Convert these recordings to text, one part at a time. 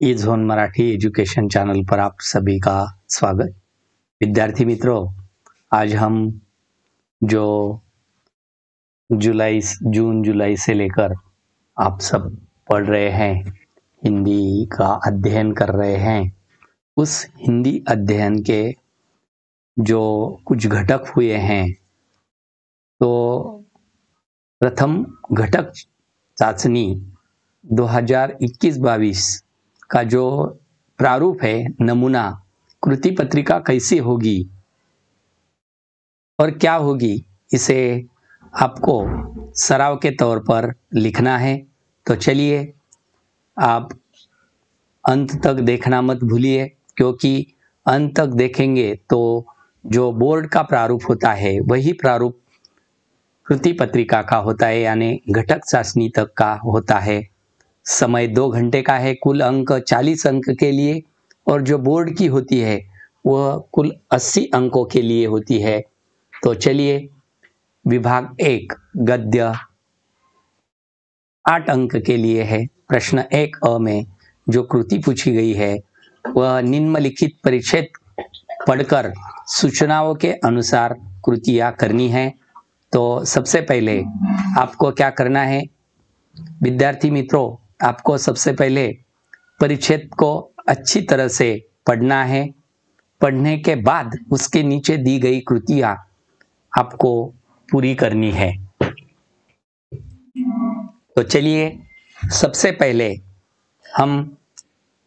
ई zone Marathi education channel पर आप सभी का स्वागत। विद्यार्थी मित्रों, आज हम जो जून जुलाई से लेकर आप सब पढ़ रहे हैं, हिंदी का अध्ययन कर रहे हैं, उस हिंदी अध्ययन के जो कुछ घटक हुए हैं, तो प्रथम घटक चाचनी 2021-22 का जो प्रारूप है, नमूना कृति पत्रिका कैसी होगी और क्या होगी, इसे आपको सराव के तौर पर लिखना है। तो चलिए, आप अंत तक देखना मत भूलिए, क्योंकि अंत तक देखेंगे तो जो बोर्ड का प्रारूप होता है वही प्रारूप कृति पत्रिका का होता है, यानी घटक चाशनी तक का होता है। समय 2 घंटे का है, कुल अंक 40 अंक के लिए, और जो बोर्ड की होती है वह कुल 80 अंकों के लिए होती है। तो चलिए, विभाग 1 गद्य 8 अंक के लिए है। प्रश्न 1 में जो कृति पूछी गई है वह निम्नलिखित परिच्छेद पढ़कर सूचनाओं के अनुसार कृतियां करनी है। तो सबसे पहले आपको क्या करना है विद्यार्थी मित्रों, आपको सबसे पहले परिच्छेद को अच्छी तरह से पढ़ना है। पढ़ने के बाद उसके नीचे दी गई कृतियां आपको पूरी करनी है। तो चलिए, सबसे पहले हम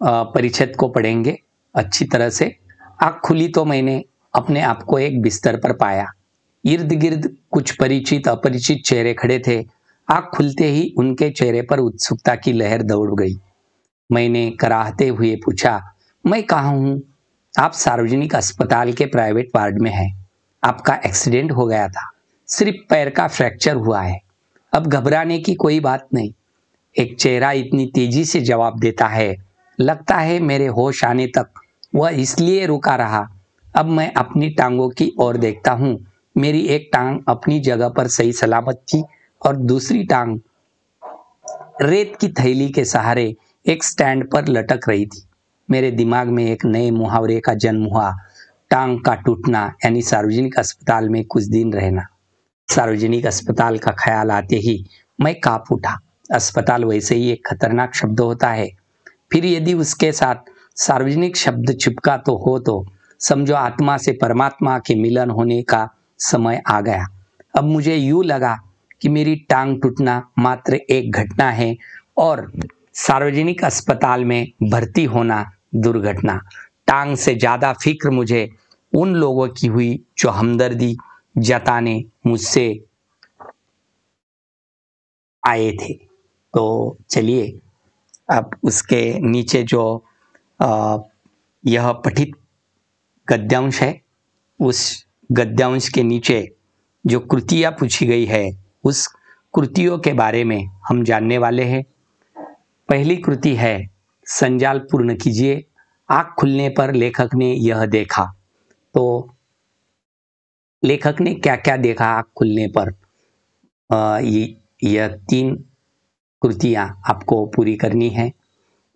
परिच्छेद को पढ़ेंगे अच्छी तरह से। आँख खुली तो मैंने अपने आप को एक बिस्तर पर पाया। इर्द गिर्द कुछ परिचित अपरिचित चेहरे खड़े थे। आँख खुलते ही उनके चेहरे पर उत्सुकता की लहर दौड़ गई। मैंने कराहते हुए पूछा, मैं कहाँ हूँ? आप सार्वजनिक अस्पताल के प्राइवेट वार्ड में हैं। आपका एक्सीडेंट हो गया था, सिर्फ पैर का फ्रैक्चर हुआ है। अब घबराने की कोई बात नहीं। एक चेहरा इतनी तेजी से जवाब देता है, लगता है मेरे होश आने तक वह इसलिए रुका रहा। अब मैं अपनी टांगों की ओर देखता हूँ। मेरी एक टांग अपनी जगह पर सही सलामत थी और दूसरी टांग रेत की थैली के सहारे एक स्टैंड पर लटक रही थी। मेरे दिमाग में एक नए मुहावरे का जन्म हुआ, टांग का टूटना यानी सार्वजनिक अस्पताल में कुछ दिन रहना। सार्वजनिक अस्पताल का ख्याल आते ही मैं कांप उठा। अस्पताल वैसे ही एक खतरनाक शब्द होता है, फिर यदि उसके साथ सार्वजनिक शब्द चिपका तो समझो आत्मा से परमात्मा के मिलन होने का समय आ गया। अब मुझे यूं लगा कि मेरी टांग टूटना मात्र एक घटना है और सार्वजनिक अस्पताल में भर्ती होना दुर्घटना। टांग से ज्यादा फिक्र मुझे उन लोगों की हुई जो हमदर्दी जताने मुझसे आए थे। तो चलिए, अब उसके नीचे जो यह पठित गद्यांश है, उस गद्यांश के नीचे जो कृतियां पूछी गई है उस कृतियों के बारे में हम जानने वाले हैं। पहली कृति है, संजाल पूर्ण कीजिए। आँख खुलने पर लेखक ने यह देखा। तो लेखक ने क्या क्या देखा आँख खुलने पर? यह 3 कृतियां आपको पूरी करनी है।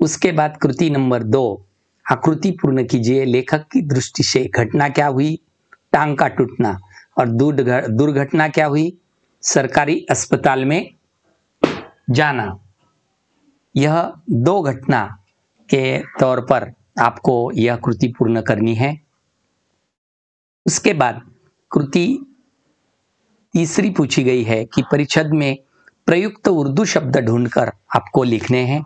उसके बाद कृति नंबर 2, आकृति पूर्ण कीजिए। लेखक की दृष्टि से घटना क्या हुई? टांग का टूटना। और दुर्घटना क्या हुई? सरकारी अस्पताल में जाना। यह 2 घटना के तौर पर आपको यह कृति पूर्ण करनी है। उसके बाद कृति तीसरी पूछी गई है कि परिच्छेद में प्रयुक्त उर्दू शब्द ढूंढकर आपको लिखने हैं।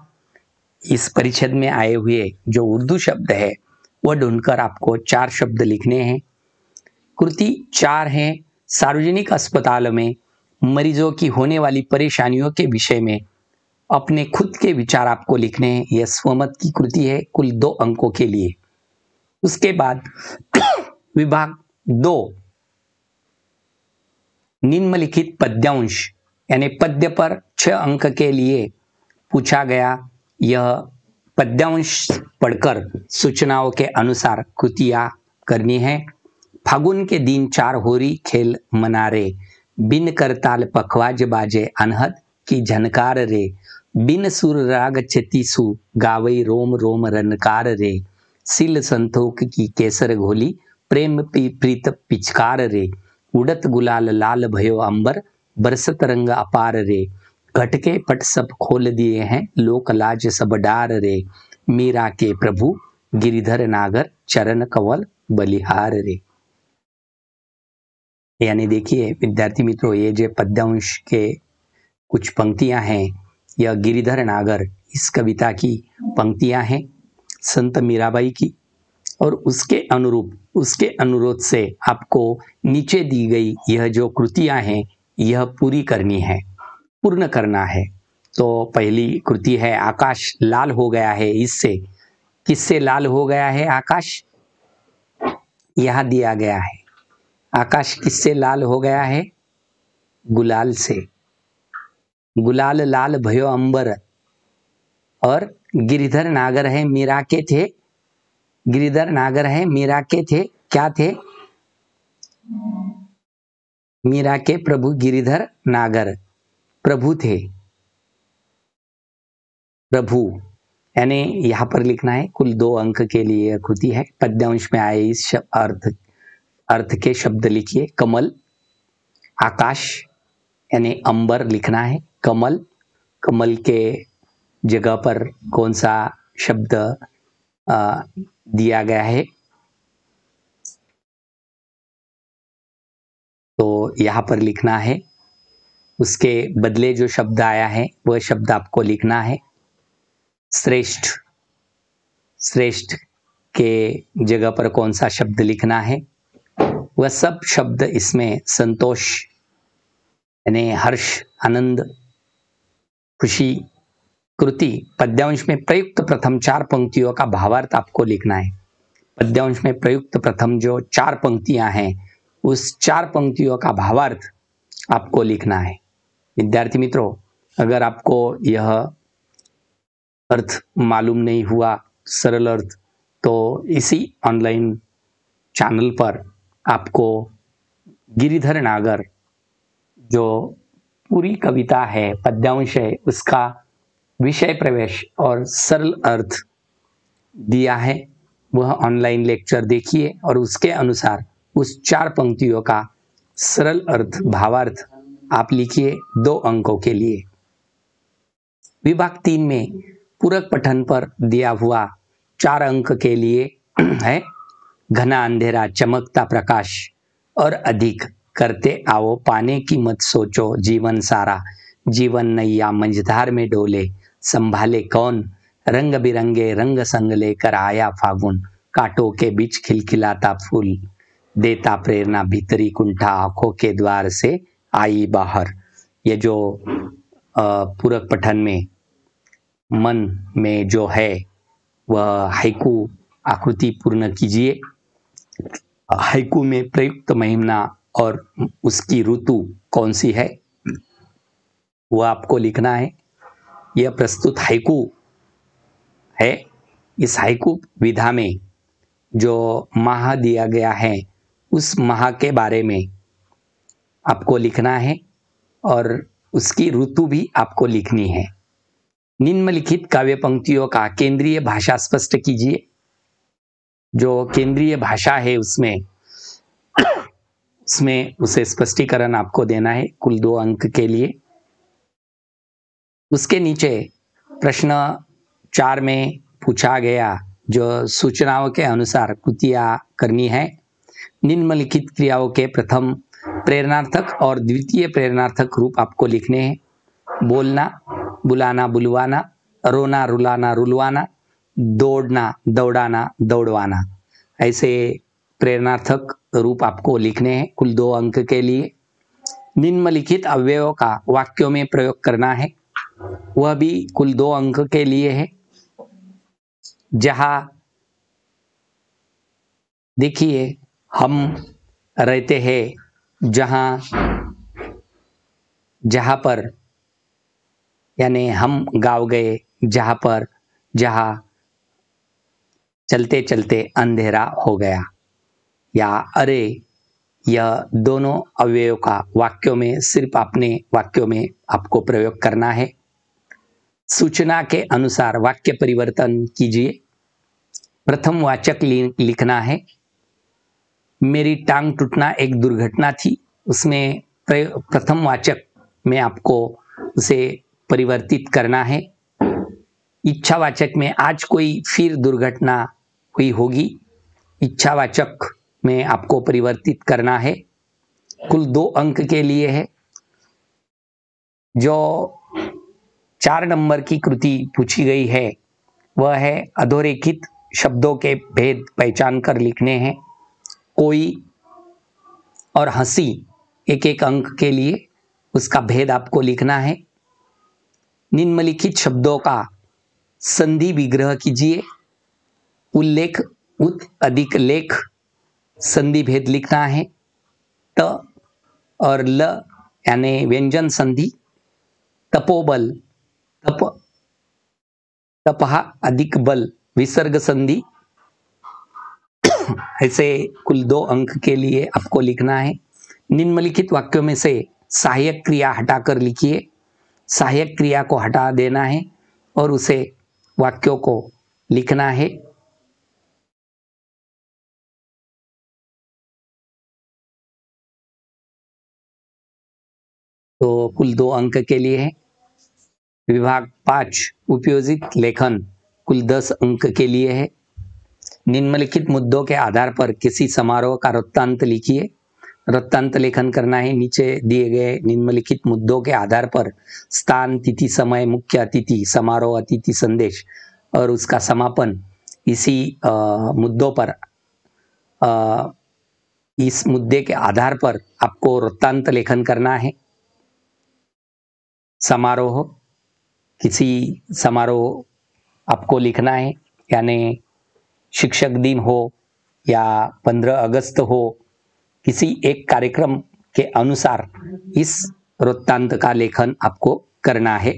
इस परिच्छेद में आए हुए जो उर्दू शब्द है वह ढूंढकर आपको 4 शब्द लिखने हैं। कृति 4 है, सार्वजनिक अस्पताल में मरीजों की होने वाली परेशानियों के विषय में अपने खुद के विचार आपको लिखने हैं। यह स्वमत की कृति है, कुल 2 अंकों के लिए। उसके बाद विभाग 2 निम्नलिखित पद्यांश यानी पद्य पर 6 अंक के लिए पूछा गया। यह पद्यांश पढ़कर सूचनाओं के अनुसार कृतियां करनी है। फागुन के दिन 4 होरी खेल मना रे, बिन करताल पखवाज बाजे अनहद की झनकार रे, बिन सुर राग छतीसु गावई रोम रोम रनकार रे, सिल संतोख की केसर घोली प्रेम प्रीत पिचकार रे, उड़त गुलाल लाल भयो अंबर बरसत रंग अपार रे, घटके पट सब खोल दिए हैं लोक लाज सब डार रे, मीरा के प्रभु गिरिधर नागर चरण कवल बलिहार रे। यानी देखिए विद्यार्थी मित्रों, ये जो पद्यांश के कुछ पंक्तियां हैं, यह गिरिधर नागर इस कविता की पंक्तियां हैं संत मीराबाई की, और उसके अनुरूप, उसके अनुरोध से आपको नीचे दी गई यह जो कृतियां हैं यह पूरी करनी है, पूर्ण करना है। तो पहली कृति है आकाश लाल हो गया है, इससे किससे लाल हो गया है आकाश, यहां दिया गया है। आकाश किससे लाल हो गया है, गुलाल से, गुलाल लाल भयो अंबर, और गिरिधर नागर है मीरा के थे, गिरिधर नागर है मीरा के थे, क्या थे, मीरा के प्रभु गिरिधर नागर प्रभु थे, प्रभु, यानी यहां पर लिखना है। कुल 2 अंक के लिए कृति है। पद्यांश में आए इस अर्थ के शब्द लिखिए। कमल, आकाश यानी अंबर लिखना है, कमल, कमल के जगह पर कौन सा शब्द दिया गया है, तो यहां पर लिखना है। उसके बदले जो शब्द आया है वह शब्द आपको लिखना है। श्रेष्ठ, श्रेष्ठ के जगह पर कौन सा शब्द लिखना है, वह सब शब्द इसमें संतोष यानी हर्ष, आनंद, खुशी, कृति, पद्यांश में प्रयुक्त प्रथम 4 पंक्तियों का भावार्थ आपको लिखना है। पद्यांश में प्रयुक्त प्रथम जो 4 पंक्तियां हैं उस 4 पंक्तियों का भावार्थ आपको लिखना है। विद्यार्थी मित्रों, अगर आपको यह अर्थ मालूम नहीं हुआ, सरल अर्थ, तो इसी ऑनलाइन चैनल पर आपको गिरिधर नागर जो पूरी कविता है, पद्यांश है, उसका विषय प्रवेश और सरल अर्थ दिया है। वह ऑनलाइन लेक्चर देखिए और उसके अनुसार उस 4 पंक्तियों का सरल अर्थ, भावार्थ आप लिखिए 2 अंकों के लिए। विभाग 3 में पूरक पठन पर दिया हुआ 4 अंक के लिए है, घना अंधेरा चमकता प्रकाश और अधिक करते आओ, पाने की मत सोचो जीवन सारा, जीवन नैया मंझधार में डोले, संभाले कौन रंग बिरंगे रंग संग लेकर आया फागुन, कांटों के बीच खिलखिलाता फूल, देता प्रेरणा भीतरी कुंठा, आंखों के द्वार से आई बाहर। ये जो पूरक पठन में मन में जो है वह हाइकू आकृति पूर्ण कीजिए। हाइकू में प्रयुक्त महीना और उसकी ऋतु कौन सी है वह आपको लिखना है। यह प्रस्तुत हाइकू है। इस हाइकू विधा में जो माह दिया गया है उस माह के बारे में आपको लिखना है और उसकी ऋतु भी आपको लिखनी है। निम्नलिखित काव्य पंक्तियों का केंद्रीय भाषा स्पष्ट कीजिए। जो केंद्रीय भाषा है उसमें उसे स्पष्टीकरण आपको देना है कुल 2 अंक के लिए। उसके नीचे प्रश्न 4 में पूछा गया जो सूचनाओं के अनुसार कृतियां करनी है। निम्नलिखित क्रियाओं के प्रथम प्रेरणार्थक और द्वितीय प्रेरणार्थक रूप आपको लिखने हैं। बोलना, बुलाना, बुलवाना, रोना, रुलाना, रुलवाना, दौड़ना, दौड़ाना, दौड़वाना, ऐसे प्रेरणार्थक रूप आपको लिखने हैं कुल 2 अंक के लिए। निम्नलिखित अवयवों का वाक्यों में प्रयोग करना है, वह भी कुल 2 अंक के लिए है। जहां देखिए हम रहते हैं, जहां पर यानी हम गाँव गए, जहां चलते चलते अंधेरा हो गया, या अरे, यह दोनों अवयवों का वाक्यों में सिर्फ अपने वाक्यों में आपको प्रयोग करना है। सूचना के अनुसार वाक्य परिवर्तन कीजिए। प्रथम वाचक लिखना है। मेरी टांग टूटना एक दुर्घटना थी, उसमें प्रथम वाचक में आपको उसे परिवर्तित करना है। इच्छावाचक में आज कोई फिर दुर्घटना हुई होगी, इच्छावाचक में आपको परिवर्तित करना है। कुल 2 अंक के लिए है। जो 4 नंबर की कृति पूछी गई है वह है अधोरेखित शब्दों के भेद पहचान कर लिखने हैं। कोई और हंसी 1-1 अंक के लिए, उसका भेद आपको लिखना है। निम्नलिखित शब्दों का संधि विग्रह कीजिए। उल्लेख उत अधिक लेख, संधि भेद लिखना है। त और ल यानी व्यंजन संधि। तपोबल, तप तपहा अधिक बल, विसर्ग संधि। ऐसे कुल 2 अंक के लिए आपको लिखना है। निम्नलिखित वाक्यों में से सहायक क्रिया हटाकर लिखिए। सहायक क्रिया को हटा देना है और उसे वाक्यों को लिखना है। तो कुल 2 अंक के लिए है। विभाग 5 उपयोजित लेखन कुल 10 अंक के लिए है। निम्नलिखित मुद्दों के आधार पर किसी समारोह का वृत्तांत लिखिए। वृत्तांत लेखन करना है। नीचे दिए गए निम्नलिखित मुद्दों के आधार पर स्थान, तिथि, समय, मुख्य अतिथि, समारोह, अतिथि संदेश और उसका समापन इसी मुद्दों पर इस मुद्दे के आधार पर आपको वृत्तांत लेखन करना है। समारोह, किसी समारोह आपको लिखना है, यानी शिक्षक दिन हो या 15 अगस्त हो, किसी एक कार्यक्रम के अनुसार इस वृत्तांत का लेखन आपको करना है।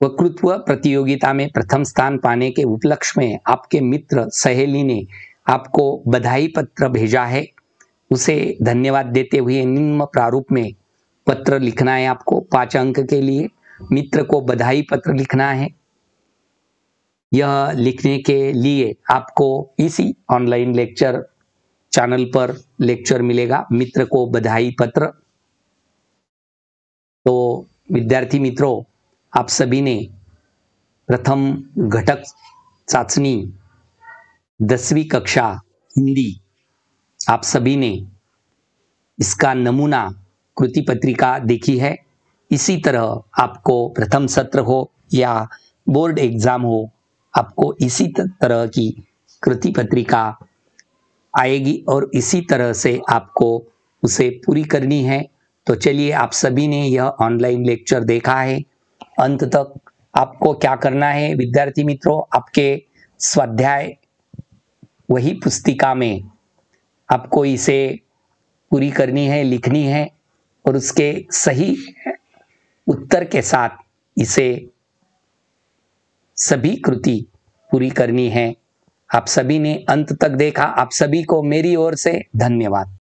वक्तृत्व प्रतियोगिता में प्रथम स्थान पाने के उपलक्ष्य में आपके मित्र सहेली ने आपको बधाई पत्र भेजा है, उसे धन्यवाद देते हुए निम्न प्रारूप में पत्र लिखना है। आपको 5 अंक के लिए मित्र को बधाई पत्र लिखना है। यह लिखने के लिए आपको इसी ऑनलाइन लेक्चर चैनल पर लेक्चर मिलेगा, मित्र को बधाई पत्र। तो विद्यार्थी मित्रों, आप सभी ने प्रथम घटक चाचनी 10वीं कक्षा हिंदी, आप सभी ने इसका नमूना कृति पत्रिका देखी है। इसी तरह आपको प्रथम सत्र हो या बोर्ड एग्जाम हो, आपको इसी तरह की कृति पत्रिका आएगी और इसी तरह से आपको उसे पूरी करनी है। तो चलिए, आप सभी ने यह ऑनलाइन लेक्चर देखा है, अंत तक आपको क्या करना है विद्यार्थी मित्रों, आपके स्वाध्याय वही पुस्तिका में आपको इसे पूरी करनी है, लिखनी है और उसके सही उत्तर के साथ इसे सभी कृति पूरी करनी है। आप सभी ने अंत तक देखा, आप सभी को मेरी ओर से धन्यवाद।